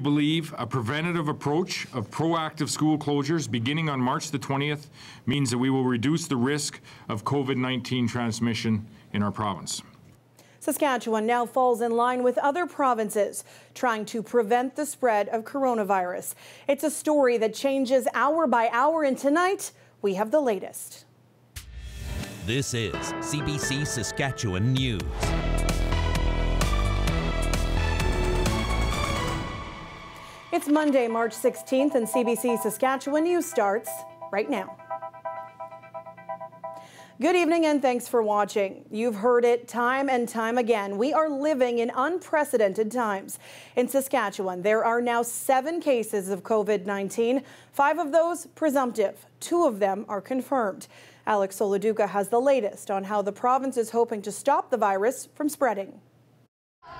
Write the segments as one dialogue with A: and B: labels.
A: I believe a preventative approach of proactive school closures beginning on March the 20th means that we will reduce the risk of COVID-19 transmission in our province.
B: Saskatchewan now falls in line with other provinces trying to prevent the spread of coronavirus. It's a story that changes hour by hour, and tonight we have the latest.
C: This is CBC Saskatchewan News.
B: It's Monday, March 16th, and CBC Saskatchewan News starts right now. Good evening and thanks for watching. You've heard it time and time again. We are living in unprecedented times. In Saskatchewan, there are now 7 cases of COVID-19, 5 of those presumptive. 2 of them are confirmed. Alex Soloduca has the latest on how the province is hoping to stop the virus from spreading.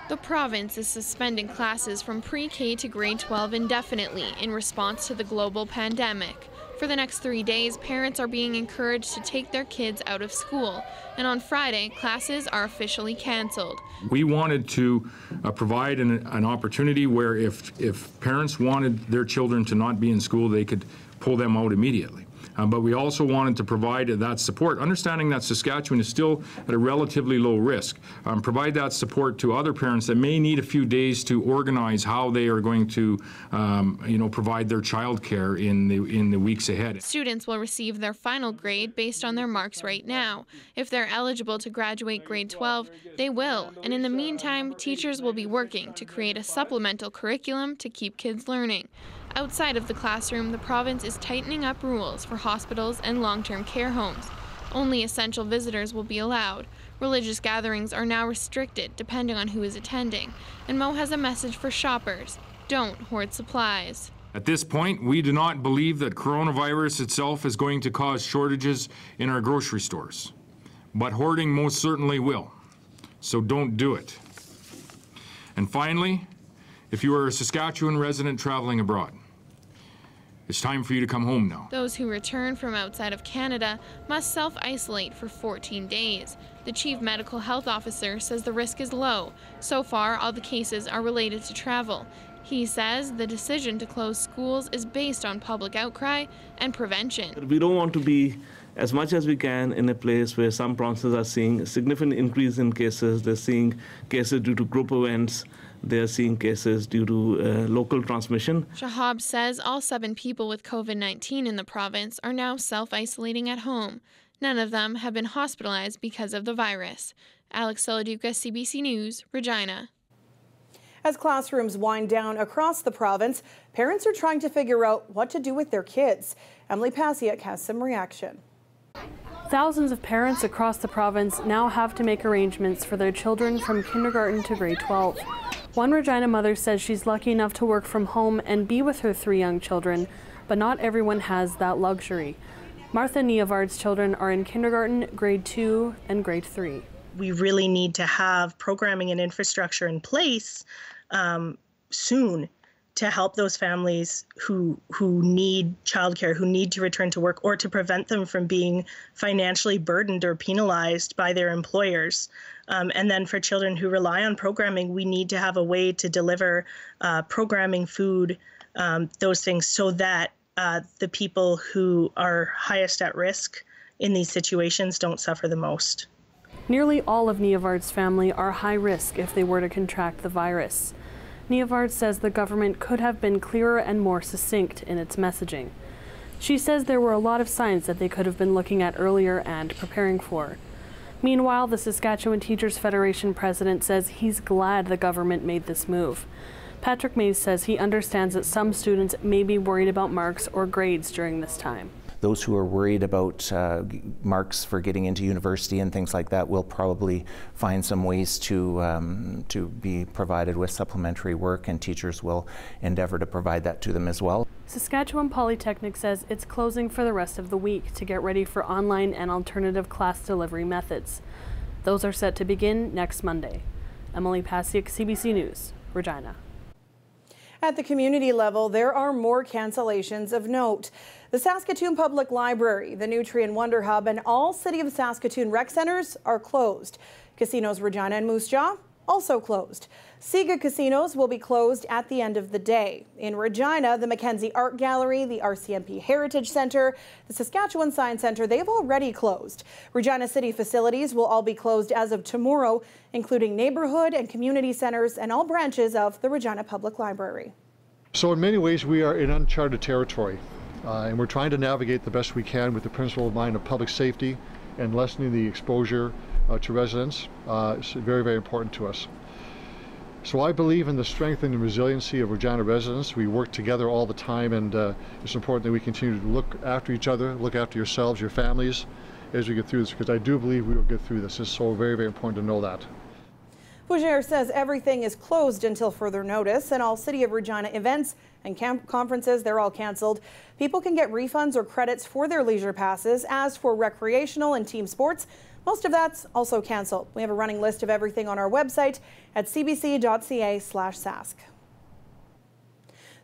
D: The province is suspending classes from pre-K to grade 12 indefinitely in response to the global pandemic. For the next 3 days, parents are being encouraged to take their kids out of school. And on Friday, classes are officially canceled. We wanted to provide an opportunity where if parents wanted their children to not be in school, they could pull them out immediately. But we also wanted to provide that support, understanding that Saskatchewan is still at a relatively low risk. Provide that support to other parents that may need a few days to organize how they are going to, provide their child care in the weeks ahead. Students will receive their final grade based on their marks right now. If they're eligible to graduate grade 12, they will. And in the meantime, teachers will be working to create a supplemental curriculum to keep kids learning. Outside of the classroom, the province is tightening up rules for hospitals and long-term care homes. Only essential visitors will be allowed. Religious gatherings are now restricted depending on who is attending. And Mo has a message for shoppers: don't hoard supplies. At this point, we do not believe that coronavirus itself is going to cause shortages in our grocery stores. But hoarding most certainly will. So don't do it. And finally, if you are a Saskatchewan resident traveling abroad, it's time for you to come home now. Those who return from outside of Canada must self-isolate for 14 days. The Chief Medical Health Officer says the risk is low. So far, all the cases are related to travel. He says the decision to close schools is based on public outcry and prevention.
E: We don't want to be, as much as we can, in a place where some provinces are seeing a significant increase in cases. They're seeing cases due to group events. They're seeing cases due to local transmission. Shahab says all 7 people with COVID-19 in the province are now self-isolating at home. None of them have been hospitalized because of the virus. Alex Soloduca, CBC News, Regina.
B: As classrooms wind down across the province, parents are trying to figure out what to do with their kids. Emily Pasiak has some reaction.
F: Thousands of parents across the province now have to make arrangements for their children from kindergarten to grade 12. One Regina mother says she's lucky enough to work from home and be with her 3 young children, but not everyone has that luxury. Martha Niavard's children are in kindergarten, grade 2, and grade 3.
G: We really need to have programming and infrastructure in place soon to help those families who need childcare, who need to return to work, or to prevent them from being financially burdened or penalized by their employers. And then for children who rely on programming, we need to have a way to deliver programming, food, those things, so that the people who are highest at risk in these situations don't suffer the most.
F: Nearly all of Niavard's family are high risk if they were to contract the virus. Niavard says the government could have been clearer and more succinct in its messaging. She says there were a lot of signs that they could have been looking at earlier and preparing for. Meanwhile, the Saskatchewan Teachers Federation president says he's glad the government made this move. Patrick Mays says he understands that some students may be worried about marks or grades during this time.
H: Those who are worried about marks for getting into university and things like that will probably find some ways to be provided with supplementary work, and teachers will endeavor to provide that to them as well.
F: Saskatchewan Polytechnic says it's closing for the rest of the week to get ready for online and alternative class delivery methods. Those are set to begin next Monday. Emily Pasiak, CBC News, Regina.
B: At the community level, there are more cancellations of note. The Saskatoon Public Library, the Nutrient Wonder Hub, and all City of Saskatoon rec centers are closed. Casinos Regina and Moose Jaw also closed. Siga casinos will be closed at the end of the day. In Regina, the Mackenzie Art Gallery, the RCMP Heritage Centre, the Saskatchewan Science Centre, they've already closed. Regina City facilities will all be closed as of tomorrow, including neighbourhood and community centres and all branches of the Regina Public Library.
I: So in many ways, we are in uncharted territory, and we're trying to navigate the best we can with the principle in mind of public safety and lessening the exposure to residents. It's very, very important to us. So I believe in the strength and the resiliency of Regina residents. We work together all the time, and it's important that we continue to look after each other, look after yourselves, your families, as we get through this, because I do believe we will get through this. It's so very, very important to know that.
B: Fougere says everything is closed until further notice, and all City of Regina events and conferences, they're all canceled. People can get refunds or credits for their leisure passes. As for recreational and team sports, most of that's also canceled. We have a running list of everything on our website at cbc.ca/sask.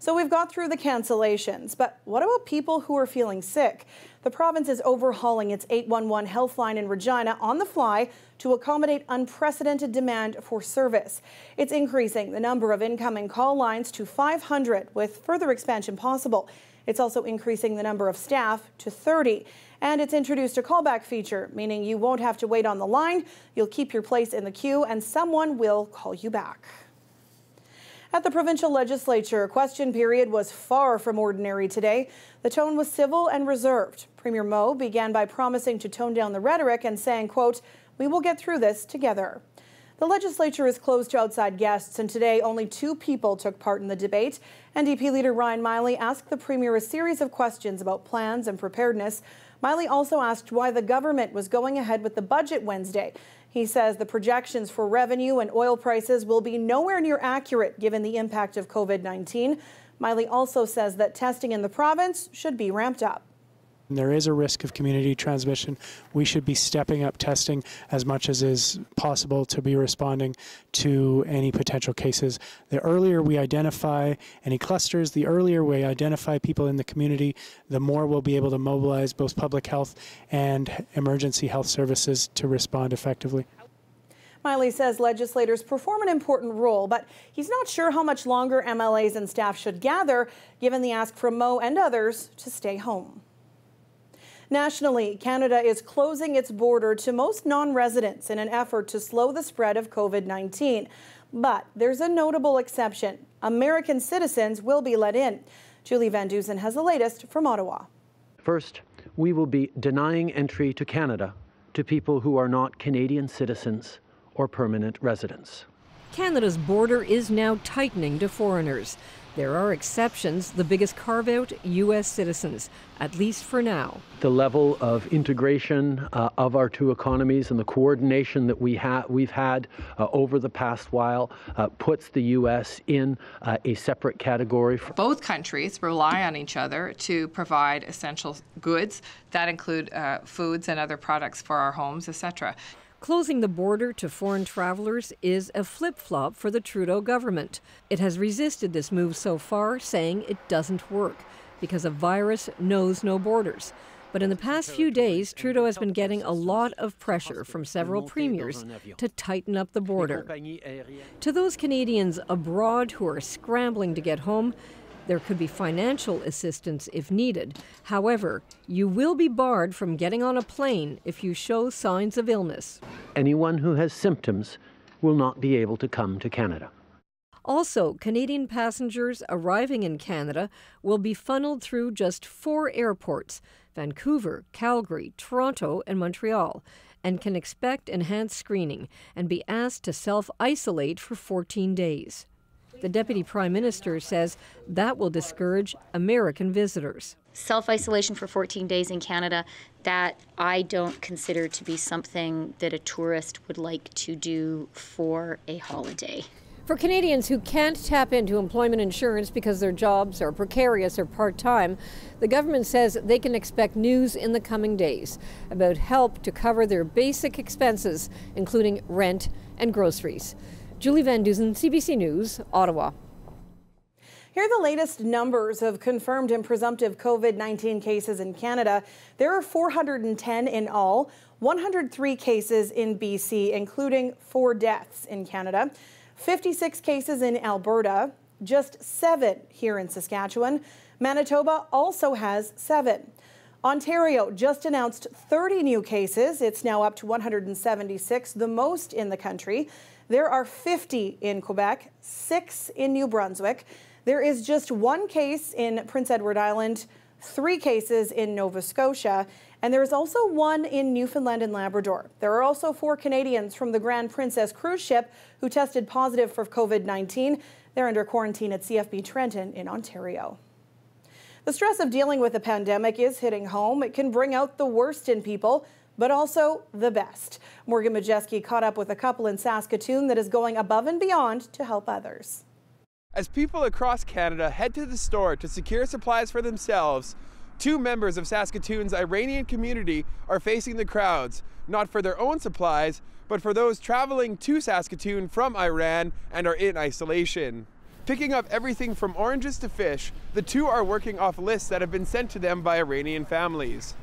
B: So we've got through the cancellations, but what about people who are feeling sick? The province is overhauling its 811 health line in Regina on the fly to accommodate unprecedented demand for service. It's increasing the number of incoming call lines to 500, with further expansion possible. It's also increasing the number of staff to 30. And it's introduced a callback feature, meaning you won't have to wait on the line. You'll keep your place in the queue and someone will call you back. At the provincial legislature, question period was far from ordinary today. The tone was civil and reserved. Premier Moe began by promising to tone down the rhetoric and saying, quote, "We will get through this together." The legislature is closed to outside guests, and today only 2 people took part in the debate. NDP leader Ryan Miley asked the Premier a series of questions about plans and preparedness. Miley also asked why the government was going ahead with the budget Wednesday. He says the projections for revenue and oil prices will be nowhere near accurate given the impact of COVID-19. Miley also says that testing in the province should be ramped up.
J: There is a risk of community transmission. We should be stepping up testing as much as is possible to be responding to any potential cases. The earlier we identify any clusters, the earlier we identify people in the community, the more we'll be able to mobilize both public health and emergency health services to respond effectively.
B: Miley says legislators perform an important role, but he's not sure how much longer MLAs and staff should gather, given the ask from Moe and others to stay home. Nationally, Canada is closing its border to most non-residents in an effort to slow the spread of COVID-19. But there's a notable exception. American citizens will be let in. Julie Van Dusen has the latest from Ottawa.
K: First, we will be denying entry to Canada to people who are not Canadian citizens or permanent residents.
L: Canada's border is now tightening to foreigners. There are exceptions, the biggest carve-out U.S. citizens, at least for now.
K: The level of integration of our 2 economies and the coordination that we've had over the past while puts the U.S. in a separate category.
M: Both countries rely on each other to provide essential goods that include foods and other products for our homes, etc.
L: Closing the border to foreign travelers is a flip-flop for the Trudeau government. It has resisted this move so far, saying it doesn't work because a virus knows no borders. But in the past few days, Trudeau has been getting a lot of pressure from several premiers to tighten up the border. To those Canadians abroad who are scrambling to get home, there could be financial assistance if needed. However, you will be barred from getting on a plane if you show signs of illness.
K: Anyone who has symptoms will not be able to come to Canada.
L: Also, Canadian passengers arriving in Canada will be funneled through just 4 airports: Vancouver, Calgary, Toronto, and Montreal, and can expect enhanced screening and be asked to self-isolate for 14 days. The Deputy Prime Minister says that will discourage American visitors.
N: Self-isolation for 14 days in Canada, that I don't consider to be something that a tourist would like to do for a holiday.
L: For Canadians who can't tap into employment insurance because their jobs are precarious or part-time, the government says they can expect news in the coming days about help to cover their basic expenses, including rent and groceries. Julie Van Dusen, CBC News, Ottawa.
B: Here are the latest numbers of confirmed and presumptive COVID-19 cases in Canada. There are 410 in all. 103 cases in BC, including 4 deaths in Canada, 56 cases in Alberta, just 7 here in Saskatchewan. Manitoba also has 7. Ontario just announced 30 new cases. It's now up to 176, the most in the country. There are 50 in Quebec, 6 in New Brunswick. There is just 1 case in Prince Edward Island, 3 cases in Nova Scotia, and there is also 1 in Newfoundland and Labrador. There are also 4 Canadians from the Grand Princess cruise ship who tested positive for COVID-19. They're under quarantine at CFB Trenton in Ontario. The stress of dealing with the pandemic is hitting home. It can bring out the worst in people, but also the best. Morgan Majeski caught up with a couple in Saskatoon that is going above and beyond to help others.
O: As people across Canada head to the store to secure supplies for themselves, 2 members of Saskatoon's Iranian community are facing the crowds, not for their own supplies, but for those traveling to Saskatoon from Iran and are in isolation. Picking up everything from oranges to fish, the 2 are working off lists that have been sent to them by Iranian families.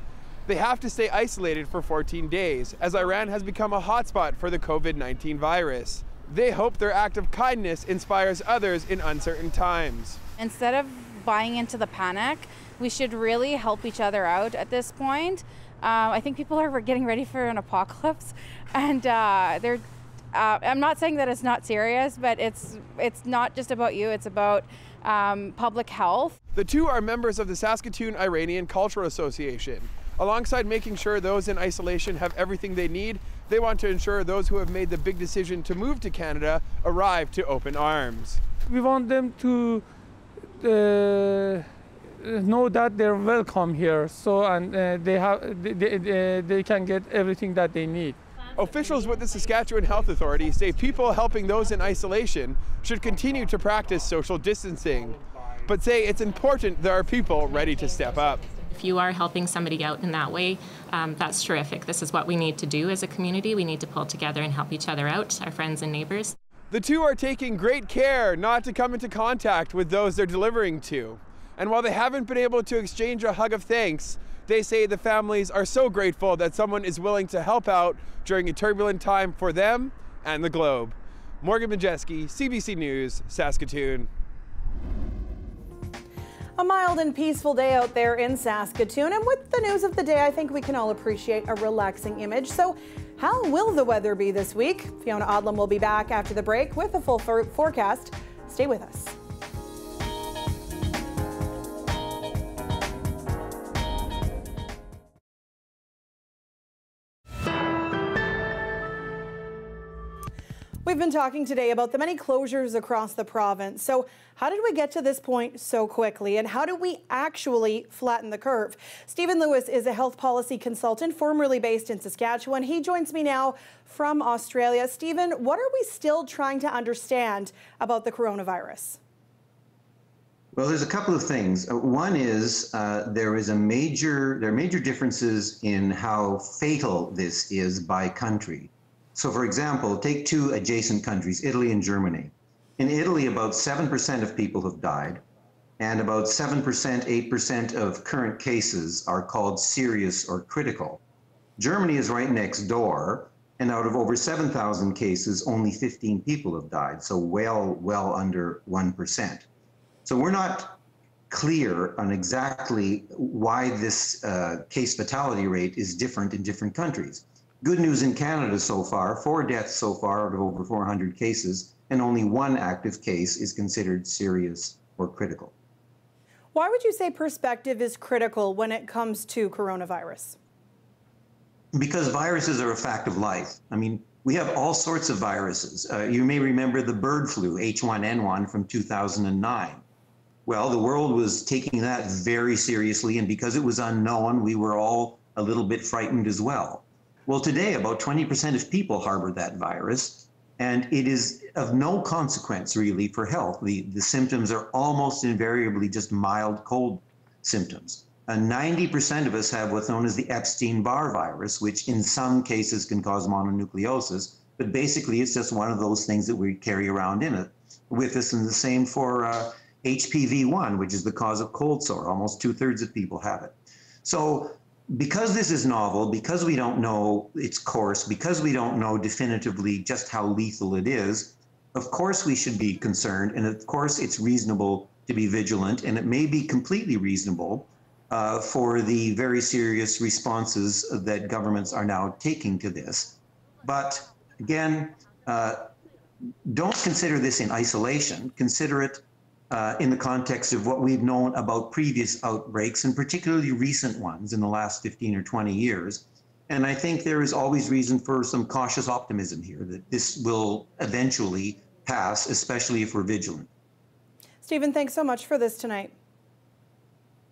O: They have to stay isolated for 14 days, as Iran has become a hotspot for the COVID-19 virus. They hope their act of kindness inspires others in uncertain times.
P: Instead of buying into the panic, we should really help each other out at this point. I think people are getting ready for an apocalypse, and I'm not saying that it's not serious, but it's not just about you, it's about public health.
O: The 2 are members of the Saskatoon Iranian Cultural Association. Alongside making sure those in isolation have everything they need, they want to ensure those who have made the big decision to move to Canada arrive to open arms.
Q: We want them to know that they're welcome here, and they can get everything that they need.
O: Officials with the Saskatchewan Health Authority say people helping those in isolation should continue to practice social distancing, but say it's important there are people ready to step up.
R: If you are helping somebody out in that way, that's terrific. This is what we need to do as a community. We need to pull together and help each other out, our friends and neighbors.
O: The 2 are taking great care not to come into contact with those they're delivering to. And while they haven't been able to exchange a hug of thanks, they say the families are so grateful that someone is willing to help out during a turbulent time for them and the globe. Morgan Majeski, CBC News, Saskatoon.
B: A mild and peaceful day out there in Saskatoon, and with the news of the day, I think we can all appreciate a relaxing image. So how will the weather be this week? Fiona Odlum will be back after the break with a full forecast. Stay with us. We've been talking today about the many closures across the province. So how did we get to this point so quickly, and how do we actually flatten the curve? Stephen Lewis is a health policy consultant formerly based in Saskatchewan. He joins me now from Australia. Stephen, what are we still trying to understand about the coronavirus?
S: Well, there's a couple of things. One is there are major differences in how fatal this is by country. So, for example, take 2 adjacent countries, Italy and Germany. In Italy, about 7% of people have died, and about 7%, 8% of current cases are called serious or critical. Germany is right next door, and out of over 7,000 cases, only 15 people have died, so well under 1%. So we're not clear on exactly why this case fatality rate is different in different countries. Good news in Canada so far, 4 deaths so far out of over 400 cases, and only 1 active case is considered serious or critical.
B: Why would you say perspective is critical when it comes to coronavirus?
S: Because viruses are a fact of life. I mean, we have all sorts of viruses. You may remember the bird flu, H1N1 from 2009. Well, the world was taking that very seriously, and because it was unknown, we were all a little bit frightened as well. Well, today, about 20% of people harbor that virus, and it is of no consequence, really, for health. The symptoms are almost invariably just mild cold symptoms. 90% of us have what's known as the Epstein-Barr virus, which in some cases can cause mononucleosis, but basically it's just one of those things that we carry around with us, and the same for HPV-1, which is the cause of cold sore. Almost 2/3 of people have it. So because this is novel, because we don't know its course, because we don't know definitively just how lethal it is, of course we should be concerned, and of course it's reasonable to be vigilant, and it may be completely reasonable for the very serious responses that governments are now taking to this. But again, don't consider this in isolation. Consider it in the context of what we've known about previous outbreaks, and particularly recent ones in the last 15 or 20 years. And I think there is always reason for some cautious optimism here that this will eventually pass, especially if we're vigilant.
B: Stephen, thanks so much for this tonight.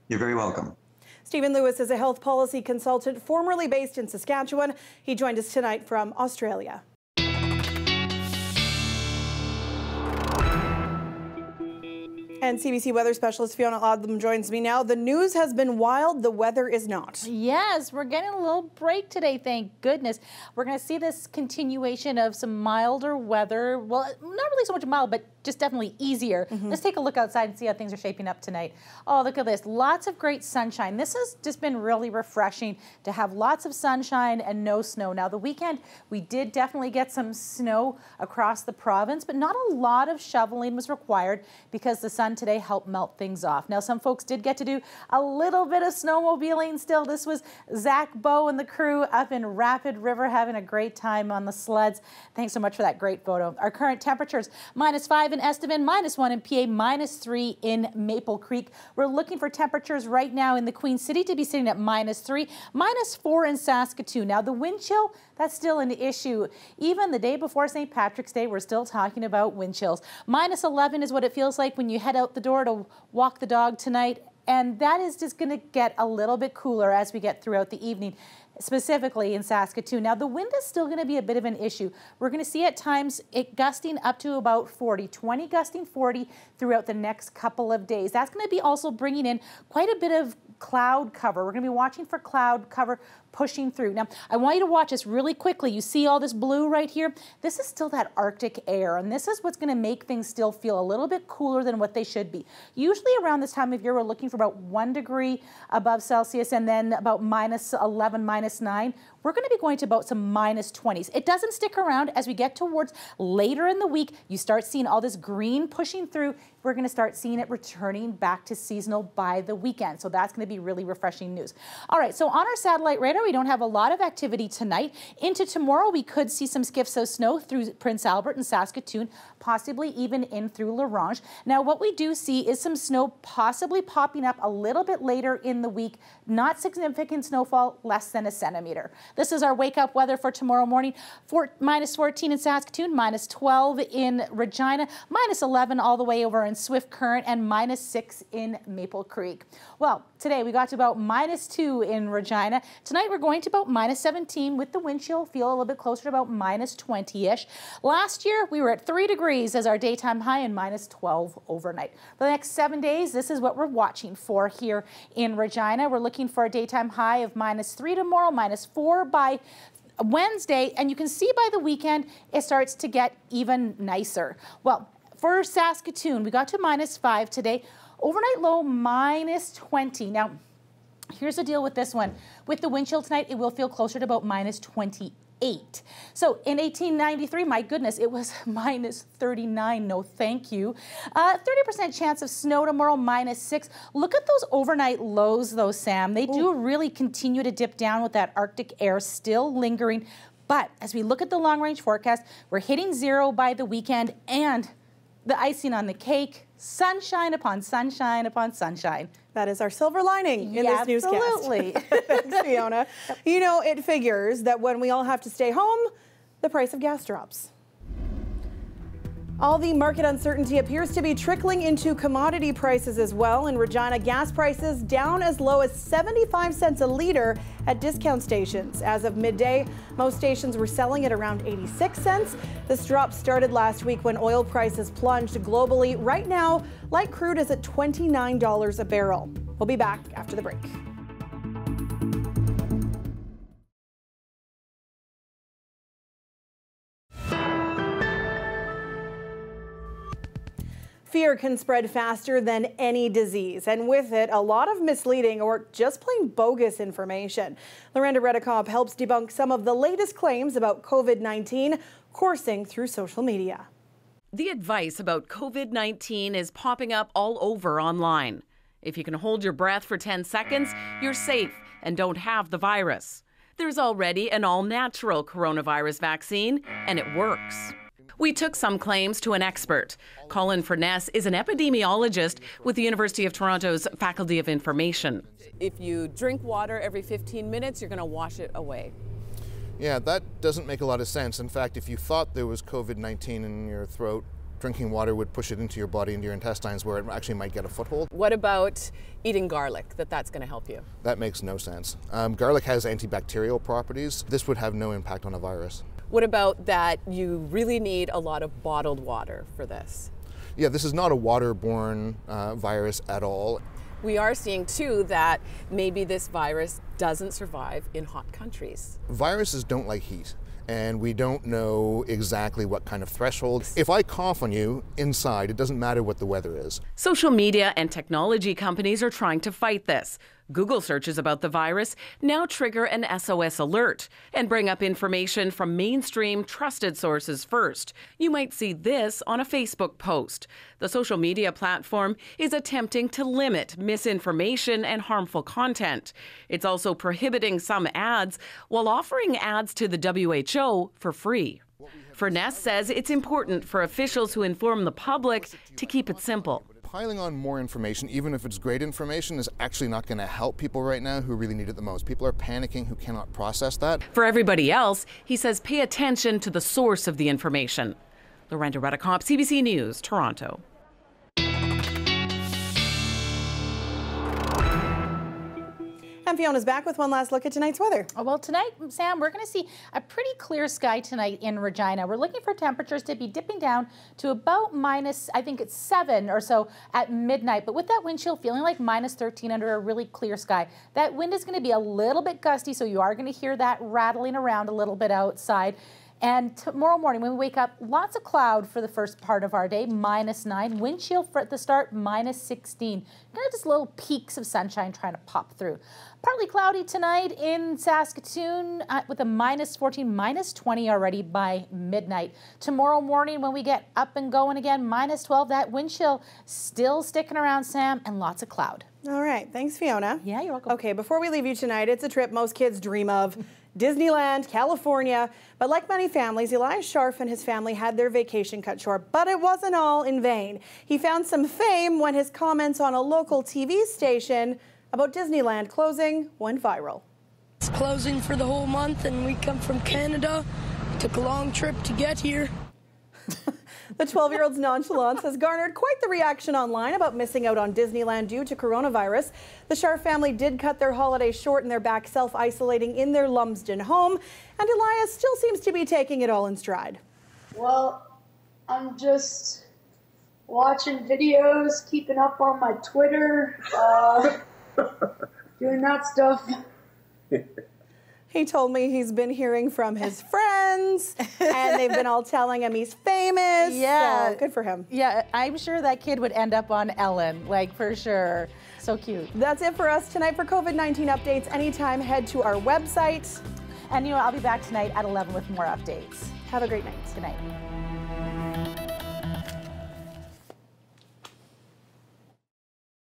S: You're very welcome.
B: Stephen Lewis is a health policy consultant formerly based in Saskatchewan. He joined us tonight from Australia. And CBC weather specialist Fiona Odlum joins me now. The news has been wild. The weather is not.
T: Yes, we're getting a little break today, thank goodness. We're going to see this continuation of some milder weather. Well, not really so much mild, but just definitely easier. Let's take a look outside and see how things are shaping up tonight. Oh, look at this. Lots of great sunshine. This has just been really refreshing to have lots of sunshine and no snow. Now, the weekend, we did definitely get some snow across the province, but not a lot of shoveling was required because the sun today helped melt things off. Now, some folks did get to do a little bit of snowmobiling still. This was Zach Bowe and the crew up in Rapid River having a great time on the sleds. Thanks so much for that great photo. Our current temperatures, -5 in Estevan, -1 in PA, -3 in Maple Creek. We're looking for temperatures right now in the Queen City to be sitting at -3, -4 in Saskatoon. Now, the wind chill, that's still an issue. Even the day before St. Patrick's Day, we're still talking about wind chills. -11 is what it feels like when you head out the door to walk the dog tonight. And that is just going to get a little bit cooler as we get throughout the evening, specifically in Saskatoon. Now, the wind is still going to be a bit of an issue. We're going to see at times it gusting up to about 40, 20 gusting 40 throughout the next couple of days. That's going to be also bringing in quite a bit of cloud cover. We're going to be watching for cloud cover pushing through. Now, I want you to watch this really quickly. You see all this blue right here? This is still that Arctic air, and this is what's going to make things still feel a little bit cooler than what they should be. Usually around this time of year, we're looking for about 1 degree above Celsius and then about -11, -9. We're going to be going to about some -20s. It doesn't stick around. As we get towards later in the week, you start seeing all this green pushing through. We're going to start seeing it returning back to seasonal by the weekend. So that's going to be really refreshing news. All right, so on our satellite radar, we don't have a lot of activity tonight. Into tomorrow, we could see some skiffs of snow through Prince Albert and Saskatoon, possibly even in through La Ronge. Now, what we do see is some snow possibly popping up a little bit later in the week. Not significant snowfall, less than a centimeter. This is our wake-up weather for tomorrow morning. -14 in Saskatoon, -12 in Regina, -11 all the way over in Swift Current, and -6 in Maple Creek. Well, today we got to about -2 in Regina. Tonight we're going to about -17 with the wind chill. Feel a little bit closer to about -20-ish. Last year we were at 3 degrees as our daytime high and -12 overnight. For the next 7 days, this is what we're watching for here in Regina. We're looking for a daytime high of -3 tomorrow, -4 by Wednesday, and you can see by the weekend it starts to get even nicer. Well, for Saskatoon, we got to -5 today. Overnight low -20. Now, here's the deal with this one. With the wind chill tonight, it will feel closer to about -28. So in 1893, my goodness, it was -39. No, thank you. 30% chance of snow tomorrow, -6. Look at those overnight lows, though, Sam. They do really continue to dip down with that Arctic air still lingering. But as we look at the long-range forecast, we're hitting 0 by the weekend, and the icing on the cake, sunshine upon sunshine upon sunshine.
B: That is our silver lining in this newscast.
T: Absolutely.
B: Thanks, Fiona. You know, it figures that when we all have to stay home, the price of gas drops. All the market uncertainty appears to be trickling into commodity prices as well. In Regina, gas prices down as low as 75 cents a litre at discount stations. As of midday, most stations were selling at around 86 cents. This drop started last week when oil prices plunged globally. Right now, light crude is at $29 a barrel. We'll be back after the break. Fear can spread faster than any disease, and with it, a lot of misleading or just plain bogus information. Lorenda Redekop helps debunk some of the latest claims about COVID-19 coursing through social media.
U: The advice about COVID-19 is popping up all over online. If you can hold your breath for 10 seconds, you're safe and don't have the virus. There's already an all-natural coronavirus vaccine, and it works. We took some claims to an expert. Colin Furness is an epidemiologist with the University of Toronto's Faculty of Information.
V: If you drink water every 15 minutes, you're going to wash it away.
W: Yeah, that doesn't make a lot of sense. In fact, if you thought there was COVID-19 in your throat, drinking water would push it into your body, into your intestines, where it actually might get a foothold.
V: What about eating garlic, that's going to help you?
W: That makes no sense. Garlic has antibacterial properties. This would have no impact on a virus.
V: What about that you really need a lot of bottled water for this?
W: Yeah, this is not a waterborne virus at all.
V: We are seeing, too, that maybe this virus doesn't survive in hot countries.
W: Viruses don't like heat, and we don't know exactly what kind of threshold. If I cough on you inside, it doesn't matter what the weather is.
U: Social media and technology companies are trying to fight this. Google searches about the virus now trigger an SOS alert and bring up information from mainstream trusted sources first. You might see this on a Facebook post. The social media platform is attempting to limit misinformation and harmful content. It's also prohibiting some ads while offering ads to the WHO for free. Furness says it's important for officials who inform the public to keep it simple.
W: Piling on more information, even if it's great information, is actually not going to help people right now who really need it the most. People are panicking who cannot process that.
U: For everybody else, he says pay attention to the source of the information. Lorenda Redekop, CBC News, Toronto.
B: And Fiona's back with one last look at tonight's weather.
T: Well, tonight, Sam, we're going to see a pretty clear sky tonight in Regina. We're looking for temperatures to be dipping down to about minus, I think it's 7 or so at midnight. But with that wind chill feeling like minus 13 under a really clear sky. That wind is going to be a little bit gusty, so you are going to hear that rattling around a little bit outside. And tomorrow morning when we wake up, lots of cloud for the first part of our day, minus 9. Wind chill for at the start, minus 16. Just little peaks of sunshine trying to pop through. Partly cloudy tonight in Saskatoon with a minus 14, minus 20 already by midnight. Tomorrow morning when we get up and going again, minus 12. That wind chill still sticking around, Sam, and lots of cloud.
B: All right. Thanks, Fiona.
T: Yeah, you're welcome.
B: Okay, before we leave you tonight, it's a trip most kids dream of. Disneyland, California. But like many families, Elias Scharf and his family had their vacation cut short, but it wasn't all in vain. He found some fame when his comments on a local TV station about Disneyland closing went viral.
X: It's closing for the whole month and we come from Canada. It took a long trip to get here.
B: The 12-year-old's nonchalance has garnered quite the reaction online about missing out on Disneyland due to coronavirus. The Scharf family did cut their holiday short in their back, self-isolating in their Lumsden home, and Elias still seems to be taking it all in stride.
Y: Well, I'm just watching videos, keeping up on my Twitter, doing that stuff.
B: He told me he's been hearing from his friends, and they've been all telling him he's famous.
T: Yeah.
B: So good for him.
T: Yeah, I'm sure that kid would end up on Ellen, like for sure. So cute.
B: That's it for us tonight. For COVID-19 updates, anytime head to our website.
T: And I'll be back tonight at 11 with more updates.
B: Have a great night.
T: Good night.